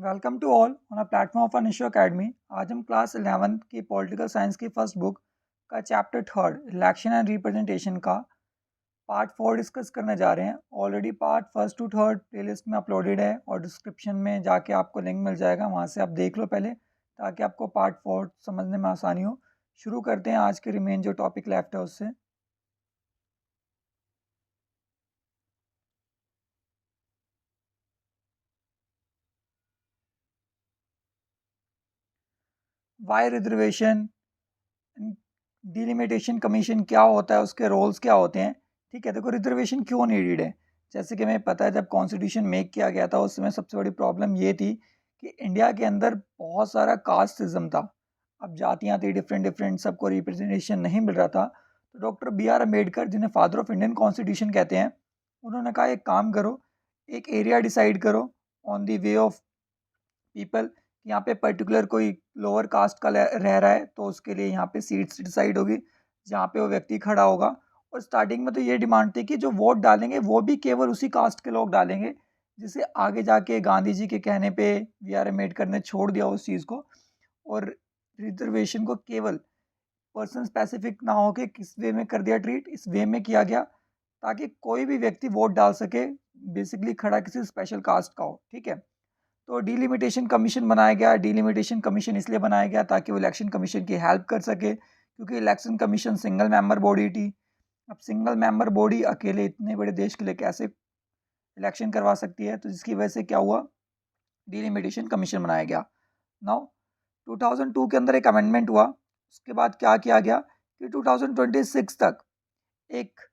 Welcome to all on a platform of Anisho academy. आज हम class 11th की political science की फर्स्ट बुक का chapter third election and representation का part 4 discuss करने जा रहे हैं। Already part first to third playlist में अपलोडेड है और डिस्क्रिप्शन में जाके आपको लिंक मिल जाएगा, वहाँ से आप देख लो पहले, ताकि आपको पार्ट 4 समझने में आसानी हो। शुरू करते हैं आज के रिमेन जो टॉपिक लेफ्ट है उससे। वाई रिजर्वेशन, डिलिमिटेशन कमीशन क्या होता है, उसके रोल्स क्या होते हैं। ठीक है, देखो रिजर्वेशन क्यों नीडेड है। जैसे कि हमें पता है जब कॉन्स्टिट्यूशन मेक किया गया था उस समय सबसे बड़ी प्रॉब्लम ये थी कि इंडिया के अंदर बहुत सारा कास्ट सिस्टम था। अब जातियाँ थी डिफरेंट डिफरेंट, सबको रिप्रेजेंटेशन नहीं मिल रहा था। तो डॉक्टर बी आर अम्बेडकर, जिन्हें फादर ऑफ इंडियन कॉन्स्टिट्यूशन कहते हैं, उन्होंने कहा एक काम करो, एक एरिया डिसाइड करो on the way of people, यहाँ पे पर्टिकुलर कोई लोअर कास्ट का रह रहा है तो उसके लिए यहाँ पे सीट्स डिसाइड होगी जहाँ पे वो व्यक्ति खड़ा होगा। और स्टार्टिंग में तो ये डिमांड थी कि जो वोट डालेंगे वो भी केवल उसी कास्ट के लोग डालेंगे, जिसे आगे जाके गांधी जी के कहने पे बी आर अम्बेडकर ने छोड़ दिया उस चीज़ को, और रिजर्वेशन को केवल पर्सन स्पेसिफिक ना होके किस वे में कर दिया ट्रीट, इस वे में किया गया ताकि कोई भी व्यक्ति वोट डाल सके, बेसिकली खड़ा किसी स्पेशल कास्ट का हो। ठीक है, तो डीलिमिटेशन कमीशन बनाया गया। डीलिमिटेशन कमीशन इसलिए बनाया गया ताकि वो इलेक्शन कमीशन की हेल्प कर सके, क्योंकि election commission single member body थी। अब सिंगल मेंबर बॉडी अकेले इतने बड़े देश के लिए कैसे इलेक्शन करवा सकती है, तो जिसकी वजह से क्या हुआ, डीलिमिटेशन कमीशन बनाया गया। नाउ 2002 के अंदर एक अमेंडमेंट हुआ। उसके बाद क्या किया गया कि 2026 तक एक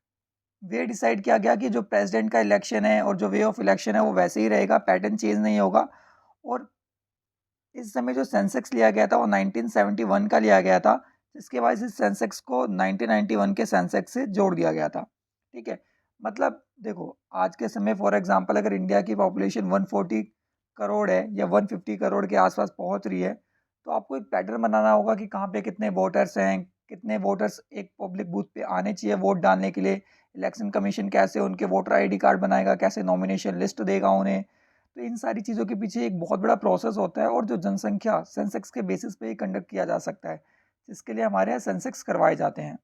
वे डिसाइड किया गया कि जो प्रेसिडेंट का इलेक्शन है और जो वे ऑफ इलेक्शन है वो वैसे ही रहेगा, पैटर्न चेंज नहीं होगा। और इस समय जो सेंसेक्स लिया गया था वो 1971 का लिया गया था, जिसके बाद इस सेंसेक्स को 1991 के सेंसेक्स से जोड़ दिया गया था। ठीक है, मतलब देखो आज के समय फॉर एग्जांपल अगर इंडिया की पॉपुलेशन 140 करोड़ है या 150 करोड़ के आसपास पहुंच रही है, तो आपको एक पैटर्न बनाना होगा कि कहाँ पे कितने वोटर्स हैं, कितने वोटर्स एक पब्लिक बूथ पे आने चाहिए वोट डालने के लिए। इलेक्शन कमीशन कैसे उनके वोटर आईडी कार्ड बनाएगा, कैसे नॉमिनेशन लिस्ट देगा उन्हें। तो इन सारी चीज़ों के पीछे एक बहुत बड़ा प्रोसेस होता है, और जो जनसंख्या सेंसेक्स के बेसिस पे ही कंडक्ट किया जा सकता है, जिसके लिए हमारे यहाँ सेंसेक्स करवाए जाते हैं।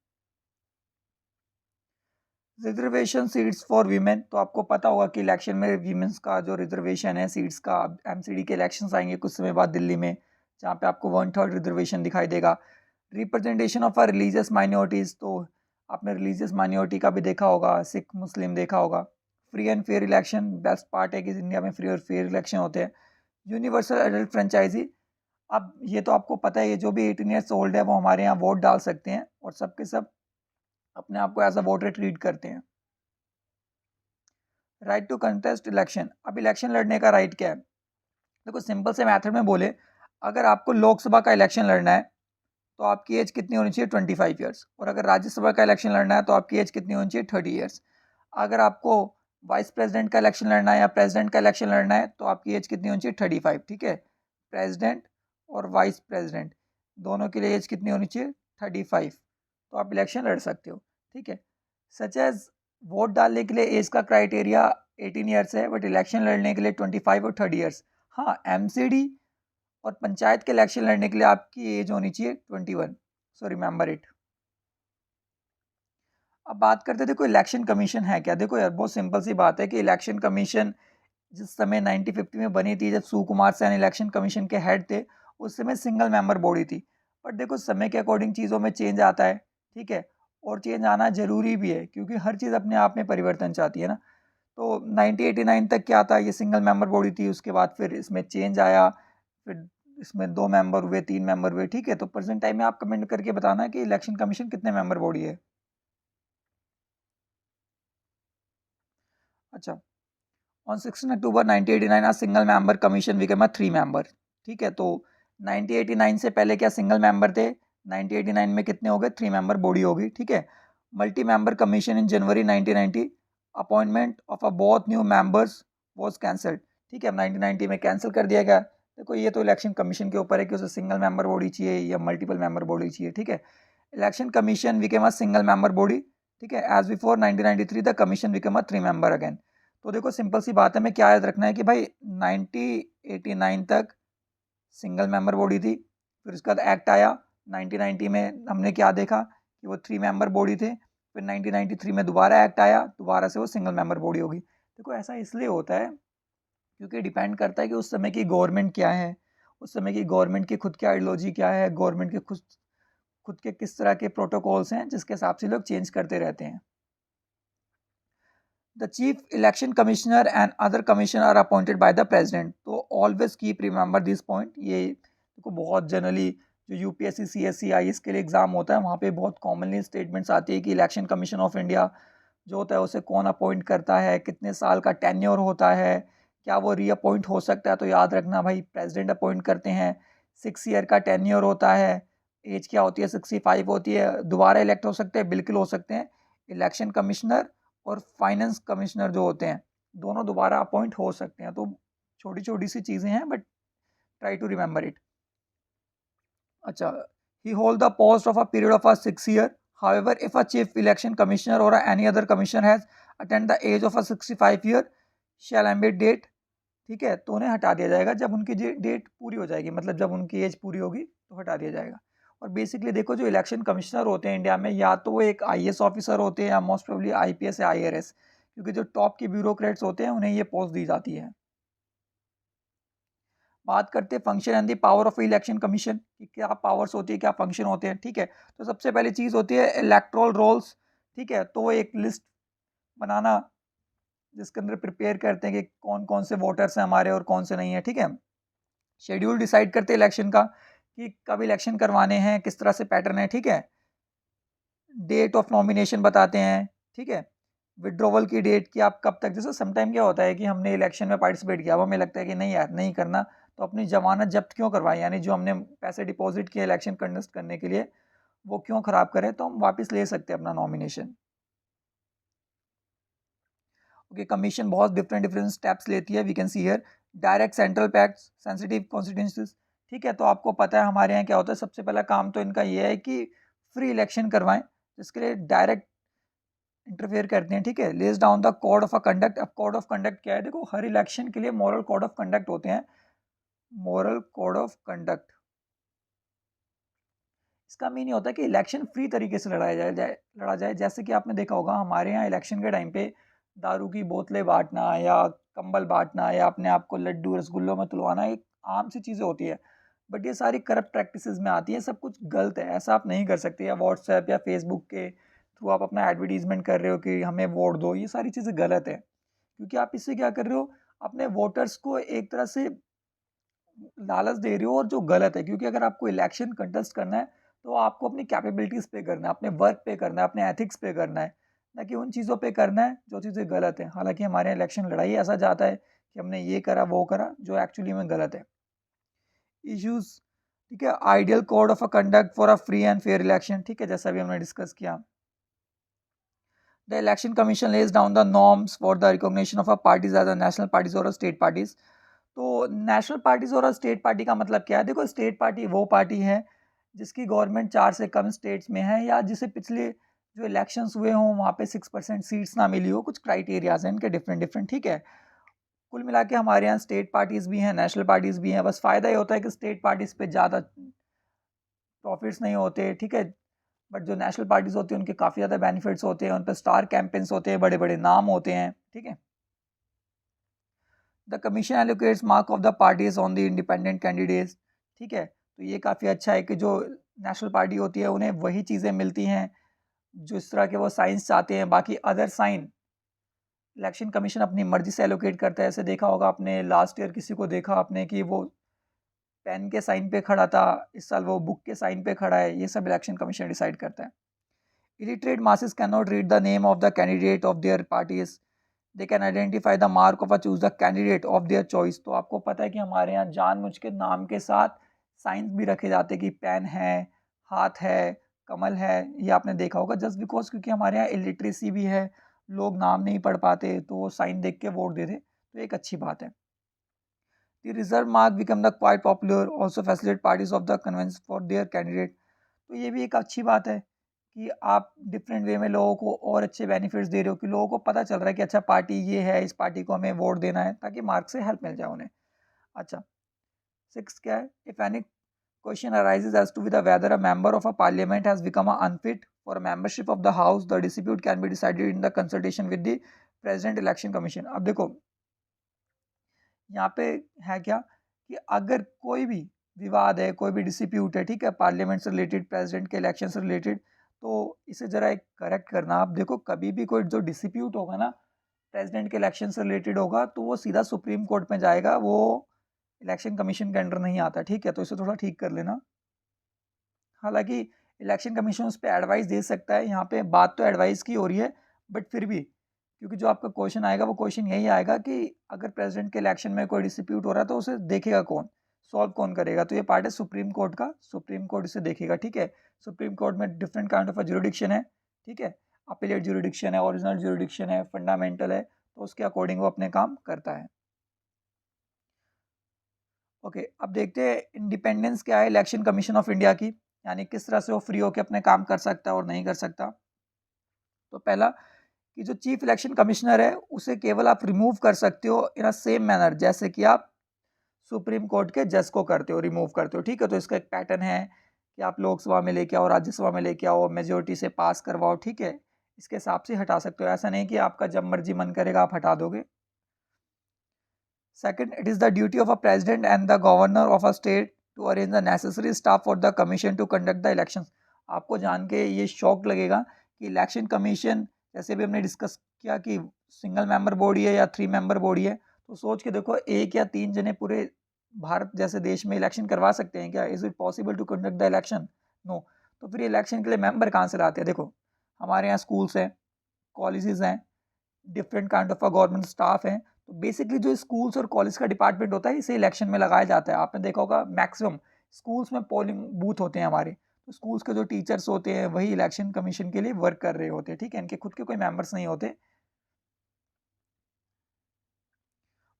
रिजर्वेशन सीट्स फॉर वीमेन, तो आपको पता होगा कि इलेक्शन में वीमेंस का जो रिजर्वेशन है सीट्स का, एमसीडी के इलेक्शंस आएंगे कुछ समय बाद दिल्ली में, जहाँ पे आपको 1/3 रिजर्वेशन दिखाई देगा। Representation of a religious minorities, तो आपने रिलीजियस माइनॉरिटी का भी देखा होगा, सिख मुस्लिम देखा होगा। Free and fair election, best part है कि इंडिया में फ्री और फेयर इलेक्शन होते हैं। यूनिवर्सल एडल्ट फ्रेंचाइजी, अब ये तो आपको पता है, ये जो भी 18 ईयर्स ओल्ड है वो हमारे यहाँ वोट डाल सकते हैं, और सबके सब अपने आप को एज अ वोटर ट्रीट करते हैं। राइट टू कंटेस्ट इलेक्शन, अब इलेक्शन लड़ने का राइट क्या है। देखो सिंपल से मेथड में बोले, अगर आपको लोकसभा का इलेक्शन लड़ना है तो आपकी एज कितनी होनी चाहिए, 25 ईयर्स। और अगर राज्यसभा का इलेक्शन लड़ना है तो आपकी एज कितनी होनी चाहिए, 30 ईयर्स। अगर आपको वाइस प्रेसिडेंट का इलेक्शन लड़ना है या प्रेसिडेंट का इलेक्शन लड़ना है तो आपकी एज कितनी होनी चाहिए, 35। ठीक है, प्रेसिडेंट और वाइस प्रेसिडेंट दोनों के लिए एज कितनी होनी चाहिए, 35। तो आप इलेक्शन लड़ सकते हो। ठीक है, सच एज वोट डालने के लिए एज का क्राइटेरिया 18 ईयर्स है, बट इलेक्शन लड़ने के लिए 25 और 30 ईयर्स। हाँ, एमसीडी और पंचायत के इलेक्शन लड़ने के लिए आपकी एज होनी चाहिए 21, सो रिमेंबर इट। अब बात करते हैं, देखो इलेक्शन कमीशन है क्या। देखो यार बहुत सिंपल सी बात है कि इलेक्शन कमीशन जिस समय 1950 में बनी थी, जब सुकुमार सैन इलेक्शन कमीशन के हेड थे, उस समय सिंगल मेंबर बॉडी थी। बट देखो समय के अकॉर्डिंग चीज़ों में चेंज आता है। ठीक है, और चेंज आना जरूरी भी है क्योंकि हर चीज़ अपने आप में परिवर्तन चाहती है ना। तो 1989 तक क्या था, ये सिंगल मेंबर बॉडी थी। उसके बाद फिर इसमें चेंज आया, फिर इसमें 2 मेंबर हुए, 3 मेंबर हुए। ठीक है, तो प्रेजेंट टाइम में आप कमेंट करके बताना है कि इलेक्शन कमीशन कितने मेंबर बॉडी है। अच्छा, on 16 October 1989 a single member commission became a 3 member. ठीक है, तो 1989 से पहले क्या सिंगल मेंबर थे, 1989 में कितने हो गए, 3 मेंबर बॉडी होगी। ठीक है, multi member commission in January 1990, appointment of a both new members was cancelled. ठीक है, 1990 में कैंसिल कर दिया गया। देखो ये तो इलेक्शन कमीशन के ऊपर है कि उसे सिंगल मेंबर बॉडी चाहिए या मल्टीपल मेंबर बॉडी चाहिए। ठीक है, election commission became a single member body. ठीक है, as before 1993 the commission became a 3 member again. तो देखो सिंपल सी बात है, हमें क्या याद रखना है कि भाई 89 तक सिंगल मेंबर बॉडी थी, फिर उसके बाद एक्ट आया 1990 में, हमने क्या देखा कि वो 3 मेंबर बॉडी थे, फिर 1993 में दोबारा एक्ट आया, दोबारा से वो सिंगल मेंबर बॉडी होगी। देखो ऐसा इसलिए होता है क्योंकि डिपेंड करता है कि उस समय की गवर्नमेंट क्या है, उस समय की गवर्नमेंट की खुद की आइडियोलॉजी क्या है, गवर्नमेंट के खुद खुद के किस तरह के प्रोटोकॉल्स हैं जिसके हिसाब से लोग चेंज करते रहते हैं। The chief election commissioner and other commissioner are appointed by the president. तो always keep remember this point। ये देखो बहुत जनरली जो यूपीएससी सीएससी आईएएस के लिए एग्जाम होता है वहाँ पे बहुत कॉमनली स्टेटमेंट्स आती है कि इलेक्शन कमीशन ऑफ इंडिया जो होता है उसे कौन अपॉइंट करता है, कितने साल का टेन्योर होता है, क्या वो रीअपॉइंट हो सकता है। तो याद रखना भाई, प्रेसिडेंट अपॉइंट करते हैं, 6 ईयर का टेन्योर होता है, एज क्या होती है 65 होती है, दोबारा इलेक्ट हो सकते हैं, बिल्कुल हो सकते हैं। इलेक्शन कमिश्नर और फाइनेंस कमिश्नर जो होते हैं दोनों दोबारा अपॉइंट हो सकते हैं। तो छोटी छोटी सी चीज़ें हैं but try to remember it. अच्छा, he hold the post of a period of a 6 year. However, if a chief election commissioner or any other commissioner has attained the age of a 65 year, shall ambit date। ठीक है, तो उन्हें हटा दिया जाएगा जब उनकी डेट पूरी हो जाएगी, मतलब जब उनकी एज पूरी होगी तो हटा दिया जाएगा। और बेसिकली देखो जो इलेक्शन कमिश्नर होते हैं इंडिया में, या तो वो एक आईएएस ऑफिसर होते हैं या मोस्ट प्रोबेबली आईपीएस या आईआरएस, क्योंकि जो टॉप के ब्यूरोक्रेट्स होते हैं उन्हें ये पोस्ट दी जाती है। बात करते हैं function and the power of election commission कि क्या पावर्स होती है, क्या फंक्शन होते हैं। ठीक है, तो सबसे पहली चीज़ होती है इलेक्टोरल रोल्स। ठीक है, तो वो एक लिस्ट बनाना जिसके अंदर प्रिपेयर करते हैं कि कौन कौन से वोटर्स हैं हमारे और कौन से नहीं है। ठीक है, शेड्यूल डिसाइड करते हैं इलेक्शन का कि कब इलेक्शन करवाने हैं, किस तरह से पैटर्न है। ठीक है, डेट ऑफ नॉमिनेशन बताते हैं। ठीक है, विड्रॉवल की डेट कि आप कब तक, जैसे समटाइम क्या होता है कि हमने इलेक्शन में पार्टिसिपेट किया, अब हमें लगता है कि नहीं यार नहीं करना, तो अपनी जमानत जब्त क्यों करवाएं, यानी जो हमने पैसे डिपॉजिट किए इलेक्शन कंडक्ट करने के लिए वो क्यों खराब करें, तो हम वापस ले सकते हैं अपना नॉमिनेशन। ओके, कमीशन बहुत डिफरेंट डिफरेंट स्टेप्स लेती है। We can see here direct central pacts sensitive constituencies. ठीक है, तो आपको पता है हमारे यहाँ क्या होता है, सबसे पहला काम तो इनका ये है कि फ्री इलेक्शन करवाएं, जिसके लिए डायरेक्ट इंटरफेयर करते हैं। ठीक है, लेज down the code of a conduct. अब कोड ऑफ कंडक्ट क्या है, देखो हर इलेक्शन के लिए मॉरल कोड ऑफ कंडक्ट होते हैं। मॉरल कोड ऑफ कंडक्ट, इसका मीन ये होता है कि इलेक्शन फ्री तरीके से लड़ा जाए। जैसे कि आपने देखा होगा हमारे यहाँ इलेक्शन के टाइम पे दारू की बोतलें बांटना या कंबल बांटना या अपने आप को लड्डू रसगुल्लों में तुलवाना एक आम सी चीज़ें होती है, बट ये सारी करप्ट प्रैक्टिसेस में आती है, सब कुछ गलत है, ऐसा आप नहीं कर सकते। या व्हाट्सएप या फेसबुक के थ्रू आप अपना एडवर्टीजमेंट कर रहे हो कि हमें वोट दो, ये सारी चीज़ें गलत है, क्योंकि आप इससे क्या कर रहे हो, अपने वोटर्स को एक तरह से लालच दे रहे हो, और जो गलत है। क्योंकि अगर आपको इलेक्शन कंटेस्ट करना है तो आपको अपनी कैपेबिलिटीज़ पे करना है, अपने वर्क पे करना है, अपने एथिक्स पे करना है, ना कि उन चीज़ों पे करना है जो चीज़ें गलत हैं। हालांकि हमारे यहाँ इलेक्शन लड़ाई ऐसा जाता है कि हमने ये करा वो करा जो एक्चुअली में गलत है। इश्यूज, ठीक है, ideal code of a conduct for a free and fair election. ठीक है, जैसा भी हमने डिस्कस किया, the election commission lays down the norms for the recognition of a parties as a national parties और स्टेट पार्टीज। तो national parties और state party का मतलब क्या है, देखो स्टेट पार्टी वो पार्टी है जिसकी गवर्नमेंट 4 से कम स्टेट्स में है, या जिसे पिछले जो इलेक्शंस हुए हों वहाँ पे 6% सीट्स ना मिली हो। कुछ क्राइटेरियाज हैं इनके डिफरेंट डिफरेंट। ठीक है, कुल मिला के हमारे यहाँ स्टेट पार्टीज भी हैं, नेशनल पार्टीज भी हैं। बस फ़ायदा ये होता है कि स्टेट पार्टीज पे ज़्यादा प्रॉफिट्स नहीं होते। ठीक है, बट जो नेशनल पार्टीज होती हैं उनके काफ़ी ज़्यादा बेनिफिट्स होते हैं, उन पर स्टार कैंपेन्स होते हैं, बड़े बड़े नाम होते हैं। ठीक है, the commission allocates mark of the parties on the independent candidates. ठीक है, तो ये काफ़ी अच्छा है कि जो नेशनल पार्टी होती है उन्हें वही चीज़ें मिलती हैं जो इस तरह के वो साइंस चाहते हैं। बाकी अदर साइन इलेक्शन कमीशन अपनी मर्जी से एलोकेट करता है। ऐसे देखा होगा आपने लास्ट ईयर किसी को देखा आपने कि वो पेन के साइन पे खड़ा था, इस साल वो बुक के साइन पे खड़ा है। ये सब इलेक्शन कमीशन डिसाइड करता है। Illiterate masses can not read the name of the candidate of their parties, they can identify the mark of a choose the candidate of their choice. तो आपको पता है कि हमारे यहाँ जानबूझ के नाम के साथ साइंस भी रखे जाते हैं कि पेन है, हाथ है, कमल है। ये आपने देखा होगा जस्ट बिकॉज क्योंकि हमारे यहाँ इलिटरेसी भी है, लोग नाम नहीं पढ़ पाते तो वो साइन देख के वोट देते, तो एक अच्छी बात है। The reserve mark become the quite popular, also facilitate parties of the convention for their candidate। तो ये भी एक अच्छी बात है कि आप डिफरेंट वे में लोगों को और अच्छे बेनिफिट्स दे रहे हो, कि लोगों को पता चल रहा है कि अच्छा पार्टी ये है, इस पार्टी को हमें वोट देना है, ताकि मार्क से हेल्प मिल जाए उन्हें। अच्छा, 6 क्या है, if any question arises as to whether a member of a parliament has become unfit for membership of the house, the dispute can be decided in the consultation with the president election commission. अब देखो यहाँ पे है क्या कि अगर कोई भी विवाद है, कोई भी डिस्प्यूट है, ठीक है, पार्लियामेंट से रिलेटेड, प्रेसिडेंट के इलेक्शन से रिलेटेड, तो इसे जरा एक करेक्ट करना। आप देखो कभी भी कोई जो डिस्प्यूट होगा ना प्रेसिडेंट के इलेक्शन से रिलेटेड होगा, तो वो सीधा सुप्रीम कोर्ट में जाएगा, वो इलेक्शन कमीशन के अंडर नहीं आता, ठीक है, तो इसे थोड़ा ठीक कर लेना। हालांकि इलेक्शन कमीशन उस पर एडवाइस दे सकता है, यहाँ पे बात तो एडवाइस की हो रही है, बट फिर भी क्योंकि जो आपका क्वेश्चन आएगा वो क्वेश्चन यही आएगा कि अगर प्रेसिडेंट के इलेक्शन में कोई डिस्प्यूट हो रहा है तो उसे देखेगा कौन, सॉल्व कौन करेगा, तो ये पार्ट है सुप्रीम कोर्ट का, सुप्रीम कोर्ट इसे देखेगा, ठीक है। सुप्रीम कोर्ट में डिफरेंट काइंड ऑफ जुरिडिक्शन है, ठीक है, अपीलेट जुरिडिक्शन है, ओरिजिनल जुरिडिक्शन है, फंडामेंटल है, तो उसके अकॉर्डिंग वो अपने काम करता है। ओके, अब देखते हैं इंडिपेंडेंस क्या है इलेक्शन कमीशन ऑफ इंडिया की, यानी किस तरह से वो फ्री होकर अपने काम कर सकता है और नहीं कर सकता। तो पहला कि जो चीफ इलेक्शन कमिश्नर है उसे केवल आप रिमूव कर सकते हो इन अ सेम मैनर जैसे कि आप सुप्रीम कोर्ट के जज को करते हो, रिमूव करते हो, ठीक है। तो इसका एक पैटर्न है कि आप लोकसभा में लेके आओ, राज्यसभा में लेके आओ, मेजोरिटी से पास करवाओ, ठीक है, इसके हिसाब से हटा सकते हो, ऐसा नहीं कि आपका जब मर्जी मन करेगा आप हटा दोगे। Second, it is the duty of a president and the governor of a state to arrange the necessary staff for the commission to conduct the elections. आपको जान के ये शॉक लगेगा कि इलेक्शन कमीशन जैसे भी हमने डिस्कस किया कि सिंगल मेंबर बॉडी है या 3 मेंबर बॉडी है, तो सोच के देखो 1 या 3 जने पूरे भारत जैसे देश में इलेक्शन करवा सकते हैं क्या? Is it possible to conduct the election? No. तो फिर इलेक्शन के लिए मेंबर कहाँ से लाते हैं? देखो हमारे यहाँ स्कूल्स हैं, कॉलेजेस हैं, different kind of government staff है, तो बेसिकली जो स्कूल्स और कॉलेज का डिपार्टमेंट होता है इसे इलेक्शन में लगाया जाता है। आपने देखा होगा मैक्सिमम स्कूल्स में पोलिंग बूथ होते हैं हमारे, तो स्कूल्स के जो टीचर्स होते हैं वही इलेक्शन कमीशन के लिए वर्क कर रहे होते हैं, ठीक है, इनके खुद के कोई मेंबर्स नहीं होते।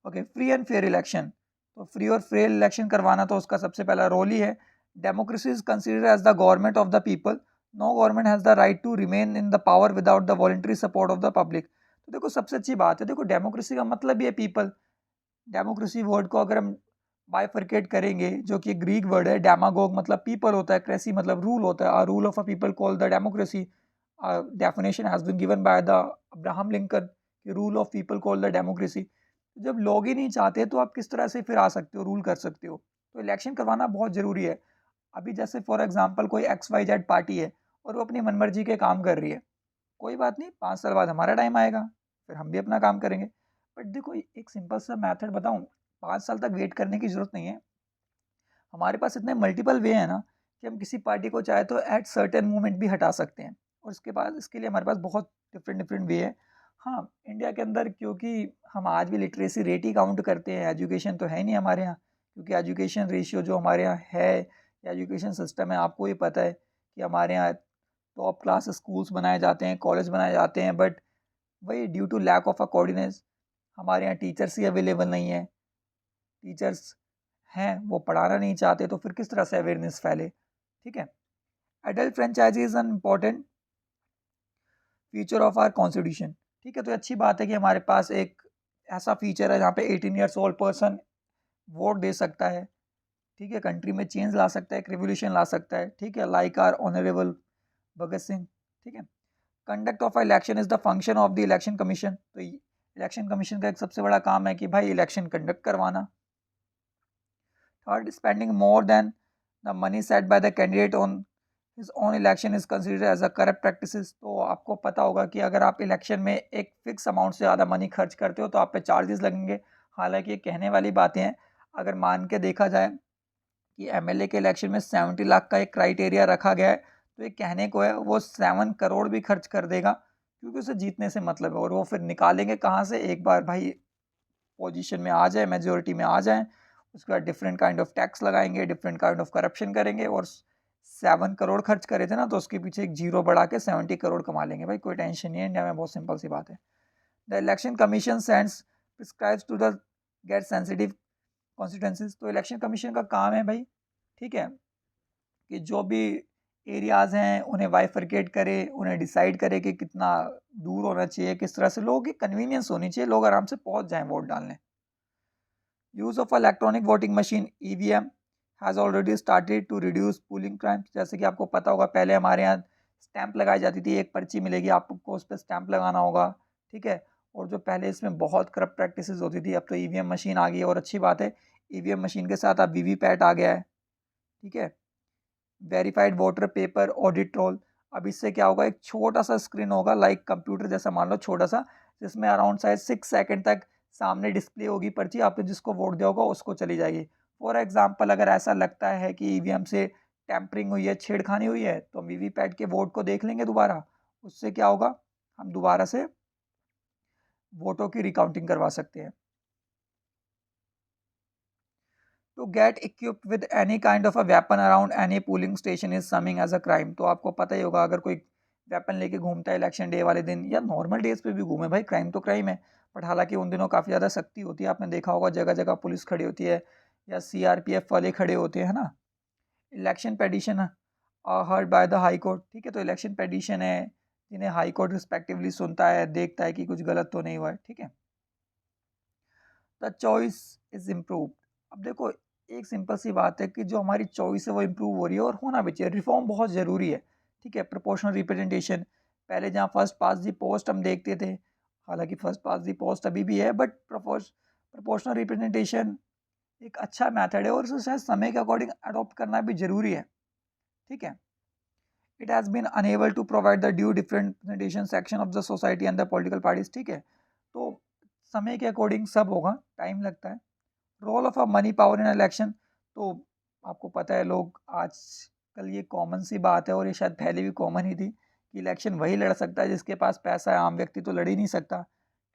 Okay, free and fair election, तो फ्री और फेयर इलेक्शन करवाना तो उसका सबसे पहला रोल ही है। Democracy is considered as the government of the people, no government has the right to remain in the power without the voluntary support of the public. तो देखो सबसे अच्छी बात है, देखो डेमोक्रेसी का मतलब ही है पीपल। डेमोक्रेसी वर्ड को अगर हम बाइफरकेट करेंगे, जो कि ग्रीक वर्ड है, डेमागोग मतलब पीपल होता है, क्रेसी मतलब रूल होता है, rule of a people called the democracy. Definition has been given by the Abraham Lincoln, rule of people called the democracy. जब लोग ही नहीं चाहते तो आप किस तरह से फिर आ सकते हो, रूल कर सकते हो? तो इलेक्शन करवाना बहुत ज़रूरी है। अभी जैसे फॉर एग्जांपल कोई XYZ पार्टी है और वो अपनी मनमर्जी के काम कर रही है, कोई बात नहीं, 5 साल बाद हमारा टाइम आएगा, फिर हम भी अपना काम करेंगे। बट देखो एक सिंपल सा मेथड बताऊं, 5 साल तक वेट करने की जरूरत नहीं है। हमारे पास इतने मल्टीपल वे हैं ना कि हम किसी पार्टी को चाहे तो एट सर्टेन मोमेंट भी हटा सकते हैं, और इसके बाद इसके लिए हमारे पास बहुत डिफरेंट डिफरेंट वे है। हाँ, इंडिया के अंदर क्योंकि हम आज भी लिटरेसी रेट ही काउंट करते हैं, एजुकेशन तो है नहीं हमारे यहाँ, क्योंकि एजुकेशन रेशियो जो हमारे यहाँ है, एजुकेशन सिस्टम है, आपको ही पता है कि हमारे यहाँ टॉप क्लास स्कूल्स बनाए जाते हैं, कॉलेज बनाए जाते हैं, बट वही due to lack of a coordination हमारे यहाँ टीचर्स ही अवेलेबल नहीं है। टीचर्स हैं वो पढ़ाना नहीं चाहते, तो फिर किस तरह से अवेयरनेस फैले, ठीक है। Adult franchise is an important feature of our constitution, ठीक है। तो अच्छी बात है कि हमारे पास एक ऐसा फीचर है जहाँ पे 18 ईयर्स ओल्ड पर्सन वोट दे सकता है, ठीक है, कंट्री में चेंज ला सकता है, एक रिवोल्यूशन ला सकता है, ठीक है, like our honourable Bhagat Singh, ठीक है। Conduct of election is the function of the election commission, तो इलेक्शन कमीशन का एक सबसे बड़ा काम है कि भाई इलेक्शन कंडक्ट करवाना। Third, spending more than the money set by the candidate on his own election is considered as a corrupt practices. तो आपको पता होगा कि अगर आप इलेक्शन में एक फिक्स अमाउंट से ज़्यादा मनी खर्च करते हो तो आप पे चार्जेस लगेंगे। हालांकि ये कहने वाली बातें हैं, अगर मान के देखा जाए कि MLA के इलेक्शन में 70 लाख का एक क्राइटेरिया रखा गया है, तो ये कहने को है वो 7 करोड़ भी खर्च कर देगा, क्योंकि उसे जीतने से मतलब है, और वो फिर निकालेंगे कहाँ से, एक बार भाई पोजीशन में आ जाए, मेजोरिटी में आ जाए, उसके बाद डिफरेंट काइंड ऑफ टैक्स लगाएंगे, डिफरेंट काइंड ऑफ करप्शन करेंगे, और 7 करोड़ खर्च करे थे ना तो उसके पीछे एक जीरो बढ़ा के 70 करोड़ कमा लेंगे। भाई कोई टेंशन नहीं है, इंडिया में बहुत सिंपल सी बात है। The election commission sends prescribes to the gate sensitive constituencies, तो इलेक्शन कमीशन का काम है भाई, ठीक है, कि जो भी एरियाज हैं उन्हें बाइफरकेट करे, उन्हें डिसाइड करे कि कितना दूर होना चाहिए, किस तरह से लोगों की कन्वीनियंस होनी चाहिए, लोग आराम से पहुंच जाएं वोट डालने। Use of electronic voting machine EVM has already started to reduce polling crime. जैसे कि आपको पता होगा पहले हमारे यहाँ स्टैंप लगाई जाती थी, एक पर्ची मिलेगी आपको, उस पर स्टैंप लगाना होगा, ठीक है। और जो पहले इसमें बहुत करप्ट प्रैक्टिसेस होती थी, अब तो ईवीएम मशीन आ गई है और अच्छी बात है। ईवीएम मशीन के साथ अब वीवीपैट आ गया है, ठीक है। Verified voter paper audit roll. अब इससे क्या होगा, एक छोटा सा स्क्रीन होगा लाइक कंप्यूटर जैसा, मान लो छोटा सा, जिसमें अराउंड शायद 6 सेकंड तक सामने डिस्प्ले होगी पर्ची, आपने जिसको वोट दिया होगा उसको चली जाएगी। फॉर एग्जाम्पल अगर ऐसा लगता है कि ईवीएम से टैंपरिंग हुई है, छेड़खानी हुई है, तो हम वीवीपैट के वोट को देख लेंगे दोबारा। उससे क्या होगा, हम दोबारा से वोटों की रिकाउंटिंग करवा सकते हैं। To get equipped with any kind of a weapon around any polling station is summing as a crime. तो आपको पता ही होगा, अगर कोई वेपन लेके घूमता है इलेक्शन डे वाले दिन या नॉर्मल डेज पे भी घूमे, भाई क्राइम तो क्राइम है। बट हालांकि उन दिनों काफ़ी ज़्यादा सख्ती होती है, आपने देखा होगा जगह जगह पुलिस खड़ी होती है या सीआरपीएफ वाले खड़े होते हैं ना। Election prediction heard by the high court, ठीक है। तो इलेक्शन पेडिशन है जिन्हें हाई कोर्ट रिस्पेक्टिवली सुनता है, देखता है कि कुछ गलत तो नहीं हुआ है, ठीक है। The choice is improve. अब देखो, एक सिंपल सी बात है कि जो हमारी चॉइस है वो इम्प्रूव हो रही है और होना भी चाहिए। रिफॉर्म बहुत ज़रूरी है, ठीक है। प्रोपोर्शनल रिप्रेजेंटेशन, पहले जहाँ फर्स्ट पास दी पोस्ट हम देखते थे, हालांकि फर्स्ट पास दी पोस्ट अभी भी है, बट प्रोपोर्शनल रिप्रेजेंटेशन एक अच्छा मेथड है और इसे शायद समय के अकॉर्डिंग अडॉप्ट करना भी ज़रूरी है, ठीक है। It has been enable to provide the due differentiation section of the society and the political parties, ठीक है। तो समय के अकॉर्डिंग सब होगा, टाइम लगता है। Role of a money power in election, तो आपको पता है लोग आजकल, ये कॉमन सी बात है और ये शायद पहले भी कॉमन ही थी कि इलेक्शन वही लड़ सकता है जिसके पास पैसा है, आम व्यक्ति तो लड़ ही नहीं सकता,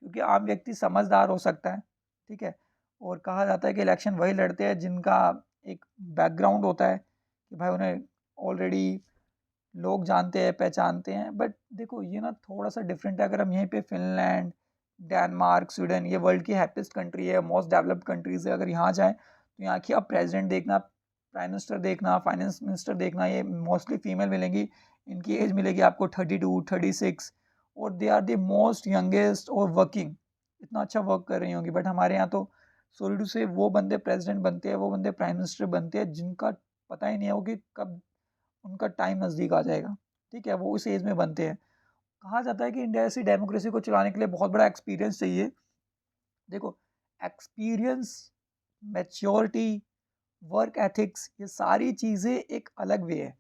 क्योंकि आम व्यक्ति समझदार हो सकता है, ठीक है। और कहा जाता है कि इलेक्शन वही लड़ते हैं जिनका एक बैकग्राउंड होता है कि भाई उन्हें ऑलरेडी लोग जानते हैं, पहचानते हैं। बट देखो ये ना थोड़ा सा डिफरेंट है। अगर हम यहीं पे फिनलैंड, डेनमार्क, स्वीडन, ये वर्ल्ड की हैप्पीस्ट कंट्री है, मोस्ट डेवलप्ड कंट्रीज है, अगर यहाँ जाएँ तो यहाँ की आप प्रेसिडेंट देखना, प्राइम मिनिस्टर देखना, फाइनेंस मिनिस्टर देखना, ये मोस्टली फीमेल मिलेंगी। इनकी एज मिलेगी आपको 32, 36, और they are the most youngest और वर्किंग, इतना अच्छा वर्क कर रही होंगी। बट हमारे यहाँ तो सॉरी टू से वो बंदे प्रेसिडेंट बनते हैं, वो बंदे प्राइम मिनिस्टर बनते हैं जिनका पता ही नहीं है वो कि कब उनका टाइम नज़दीक आ जाएगा, ठीक है। वो उस एज में बनते हैं। कहा जाता है कि इंडिया ऐसी डेमोक्रेसी को चलाने के लिए बहुत बड़ा एक्सपीरियंस चाहिए। देखो, एक्सपीरियंस, मैच्योरिटी, वर्क एथिक्स, ये सारी चीज़ें एक अलग वे है।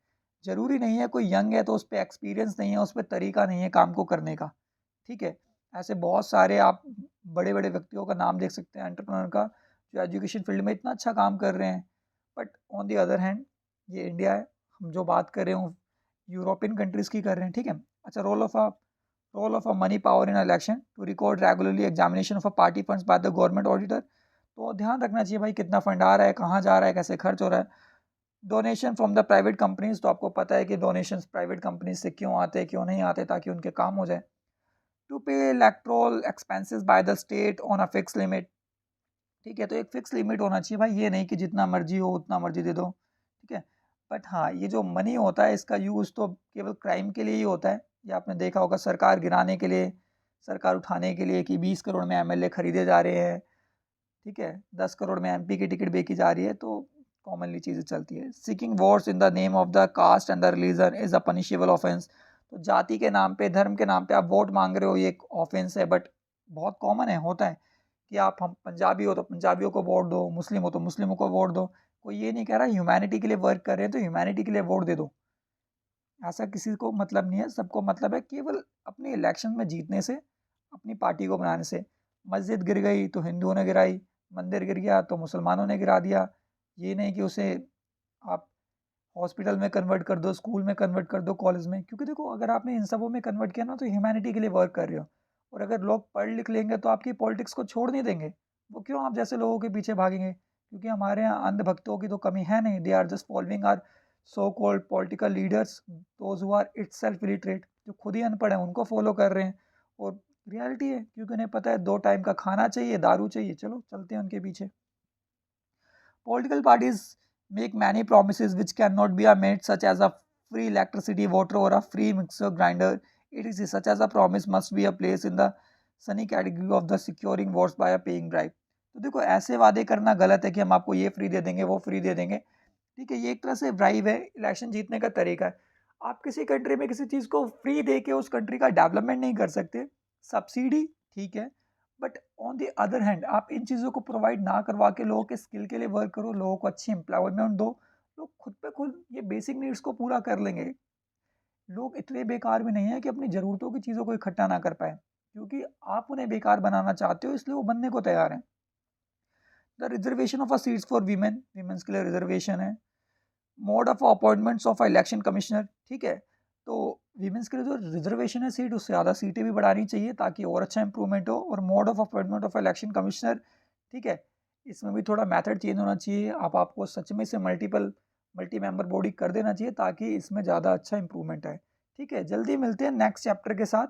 ज़रूरी नहीं है कोई यंग है तो उस पर एक्सपीरियंस नहीं है, उस पर तरीका नहीं है काम को करने का, ठीक है। ऐसे बहुत सारे आप बड़े बड़े व्यक्तियों का नाम देख सकते हैं, एंटरप्रेन्योर का, जो एजुकेशन फील्ड में इतना अच्छा काम कर रहे हैं। But on the other hand ये इंडिया है, हम जो बात कर रहे हो यूरोपियन कंट्रीज़ की कर रहे हैं, ठीक है। अच्छा, role of a money power in election to record regularly examination of a party funds by the government auditor. तो ध्यान रखना चाहिए भाई कितना फंड आ रहा है, कहाँ जा रहा है, कैसे खर्च हो रहा है। Donation from the private companies, तो आपको पता है कि डोनेशंस प्राइवेट कंपनीज से क्यों आते हैं, क्यों नहीं आते, ताकि उनके काम हो जाए। To pay electoral expenses by the state on a fix limit, ठीक है। तो एक फिक्स लिमिट होना चाहिए भाई, ये नहीं कि जितना मर्जी हो उतना मर्जी दे दो, ठीक है। बट हाँ, ये जो मनी होता है इसका यूज़ तो केवल क्राइम के लिए ही होता है। ये आपने देखा होगा, सरकार गिराने के लिए, सरकार उठाने के लिए, कि 20 करोड़ में एमएलए खरीदे जा रहे हैं, ठीक है, 10 करोड़ में एमपी की टिकट बेची जा रही है, तो कॉमनली चीज़ें चलती है। Seeking votes in the name of the caste and the religion is a punishable offence. तो जाति के नाम पे, धर्म के नाम पे आप वोट मांग रहे हो, ये एक ऑफेंस है। बट बहुत कॉमन है, होता है कि आप, हम पंजाबी हो तो पंजाबियों को वोट दो, मुस्लिम हो तो मुस्लिमों को वोट दो। कोई ये नहीं कह रहा ह्यूमैनिटी के लिए वर्क कर रहे हैं तो ह्यूमैनिटी के लिए वोट दे दो, ऐसा किसी को मतलब नहीं है। सबको मतलब है केवल अपने इलेक्शन में जीतने से, अपनी पार्टी को बनाने से। मस्जिद गिर गई तो हिंदुओं ने गिराई, मंदिर गिर गया तो मुसलमानों ने गिरा दिया। ये नहीं कि उसे आप हॉस्पिटल में कन्वर्ट कर दो, स्कूल में कन्वर्ट कर दो, कॉलेज में। क्योंकि देखो, अगर आपने इन सबों में कन्वर्ट किया ना तो ह्यूमैनिटी के लिए वर्क कर रहे हो। और अगर लोग पढ़ लिख लेंगे तो आपकी पॉलिटिक्स को छोड़ नहीं देंगे। वो क्यों आप जैसे लोगों के पीछे भागेंगे? क्योंकि हमारे यहाँ अंधभक्तों की तो कमी है नहीं। They are just following are so called political leaders, those who are itself illiterate, जो खुद ही अनपढ़ हैं उनको फॉलो कर रहे हैं। और रियलिटी है, क्योंकि उन्हें पता है 2 टाइम का खाना चाहिए, दारू चाहिए, चलो चलते हैं उनके पीछे। Political parties make many promises which cannot be made, such as a free electricity, water, or a free mixer grinder. It is such as a promise must be a place in the sunny category of the securing votes by a paying bribe. तो देखो ऐसे वादे करना गलत है कि हम आपको ये फ्री दे देंगे, वो फ्री दे देंगे, ठीक है? ये एक तरह से ब्राइब है, इलेक्शन जीतने का तरीका है। आप किसी कंट्री में किसी चीज़ को फ्री दे के उस कंट्री का डेवलपमेंट नहीं कर सकते। सब्सिडी ठीक है, but on the other hand आप इन चीज़ों को प्रोवाइड ना करवा के लोगों के स्किल के लिए वर्क करो, लोगों को अच्छी एम्प्लॉयमेंट दो, लोग खुद पे खुद ये बेसिक नीड्स को पूरा कर लेंगे। लोग इतने बेकार भी नहीं है कि अपनी ज़रूरतों की चीज़ों को इकट्ठा ना कर पाएँ, क्योंकि आप उन्हें बेकार बनाना चाहते हो इसलिए वो बनने को तैयार हैं। The reservation of a seats for women, women's के लिए रिजर्वेशन है। Mode of appointments of election commissioner, ठीक है? तो वीमेंस के लिए जो रिजर्वेशन है सीट, उससे ज़्यादा सीटें भी बढ़ानी चाहिए ताकि और अच्छा इंप्रूवमेंट हो। और mode of appointment of election commissioner, ठीक है? इसमें भी थोड़ा मेथड चेंज होना चाहिए। आपको सच में से मल्टी मेंबर बॉडी कर देना चाहिए ताकि इसमें ज़्यादा अच्छा इंप्रूवमेंट आए। ठीक है, जल्दी मिलते हैं नेक्स्ट चैप्टर के साथ।